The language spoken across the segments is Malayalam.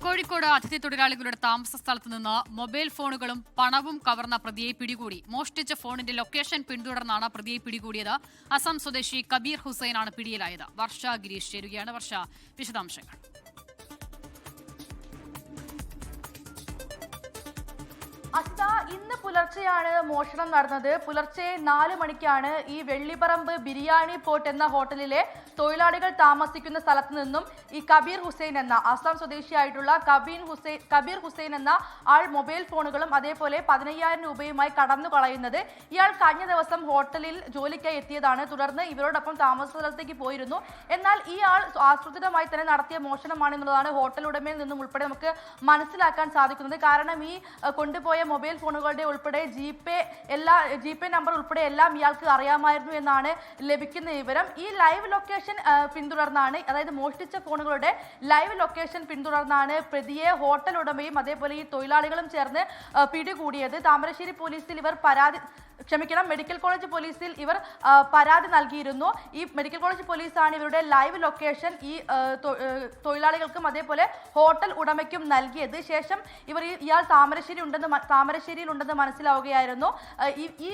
കോഴിക്കോട് അതിഥി തൊഴിലാളികളുടെ താമസ സ്ഥലത്ത് നിന്ന് മൊബൈൽ ഫോണുകളും പണവും കവർന്ന പ്രതിയെ പിടികൂടി. മോഷ്ടിച്ച ഫോണിന്റെ ലൊക്കേഷൻ പിന്തുടർന്നാണ് പ്രതിയെ പിടികൂടിയത്. അസം സ്വദേശി കബീർ ഹുസൈനാണ് പിടിയിലായത്. വർഷ ഗിരീഷ് ചേരുകയാണ്. വർഷ, വിശദാംശങ്ങൾ. അസ്ത, ഇന്ന് പുലർച്ചെയാണ് മോഷണം നടന്നത്. പുലർച്ചെ 4 മണിക്കാണ് ഈ വെള്ളിപ്പറമ്പ് ബിരിയാണി പോട്ട് എന്ന ഹോട്ടലിലെ തൊഴിലാളികൾ താമസിക്കുന്ന സ്ഥലത്ത് നിന്നും ഈ കബീർ ഹുസൈൻ എന്ന അസം സ്വദേശിയായിട്ടുള്ള കബീർ ഹുസൈൻ എന്ന ആൾ മൊബൈൽ ഫോണുകളും അതേപോലെ 15,000 രൂപയുമായി കടന്നു കളയുന്നത്. ഇയാൾ കഴിഞ്ഞ ദിവസം ഹോട്ടലിൽ ജോലിക്കായി എത്തിയതാണ്. തുടർന്ന് ഇവരോടൊപ്പം താമസ സ്ഥലത്തേക്ക് പോയിരുന്നു. എന്നാൽ ഈ ആൾ ആസൂത്രിതമായി തന്നെ നടത്തിയ മോഷണമാണെന്നുള്ളതാണ് ഹോട്ടൽ ഉടമയിൽ നിന്നും ഉൾപ്പെടെ നമുക്ക് മനസ്സിലാക്കാൻ സാധിക്കുന്നത്. കാരണം ഈ കൊണ്ടുപോയ മൊബൈൽ ഫോണുകളുടെ ഉൾപ്പെടെ ജിപേ നമ്പർ ഉൾപ്പെടെ എല്ലാം ഇയാൾക്ക് അറിയാമായിരുന്നു എന്നാണ് ലഭിക്കുന്ന വിവരം. ഈ ലൈവ് ലൊക്കേഷൻ പിന്തുടർന്നാണ്, അതായത് മോഷ്ടിച്ച ഫോണുകളുടെ ലൈവ് ലൊക്കേഷൻ പിന്തുടർന്നാണ് പ്രതിയെ ഹോട്ടൽ ഉടമയും അതേപോലെ ഈ തൊഴിലാളികളും ചേർന്ന് പിടികൂടിയത്. താമരശ്ശേരി പോലീസിൽ ഇവർ മെഡിക്കൽ കോളേജ് പോലീസിൽ ഇവർ പരാതി നൽകിയിരുന്നു. ഈ മെഡിക്കൽ കോളേജ് പോലീസാണ് ഇവരുടെ ലൈവ് ലൊക്കേഷൻ ഈ തൊഴിലാളികൾക്കും അതേപോലെ ഹോട്ടൽ ഉടമയ്ക്കും നൽകിയത്. ശേഷം ഇയാൾ താമരശ്ശേരിയിൽ ഉണ്ടെന്ന് മനസ്സിലാവുകയായിരുന്നു. ഈ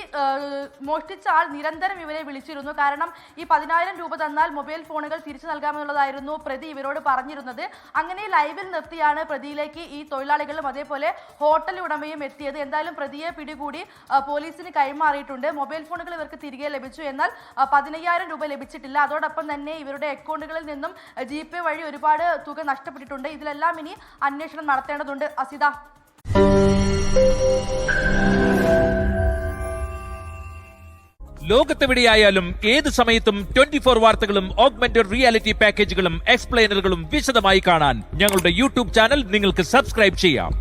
മോഷ്ടിച്ച ആൾ നിരന്തരം ഇവരെ വിളിച്ചിരുന്നു. കാരണം ഈ 10,000 രൂപ തന്നാൽ മൊബൈൽ ഫോണുകൾ തിരിച്ചു നൽകാമെന്നുള്ളതായിരുന്നു പ്രതി ഇവരോട് പറഞ്ഞിരുന്നത്. അങ്ങനെ ലൈവിൽ നിർത്തിയാണ് പ്രതിയിലേക്ക് ഈ തൊഴിലാളികളും അതേപോലെ ഹോട്ടൽ ഉടമയും എത്തിയത്. എന്തായാലും പ്രതിയെ പിടികൂടി പോലീസിന് കൈമാറിയിട്ടുണ്ട്. മൊബൈൽ ഫോണുകൾ ഇവർക്ക് തിരികെ ലഭിച്ചു. എന്നാൽ 15,000 രൂപ ലഭിച്ചിട്ടില്ല. അതോടൊപ്പം തന്നെ ഇവരുടെ അക്കൗണ്ടുകളിൽ നിന്നും ജിപേ വഴി ഒരുപാട് തുക നഷ്ടപ്പെട്ടിട്ടുണ്ട്. ഇതിലെല്ലാം ഇനി അന്വേഷണം നടത്തേണ്ടതുണ്ട്. അസിത, ലോകത്തെവിടെയായാലും ഏത് സമയത്തും 24 വാർത്തകളും ഓഗ്മെന്റഡ് റിയാലിറ്റി പാക്കേജുകളും എക്സ്പ്ലെയിനറുകളും വിശദമായി കാണാൻ ഞങ്ങളുടെ യൂട്യൂബ് ചാനൽ നിങ്ങൾക്ക് സബ്സ്ക്രൈബ് ചെയ്യാം.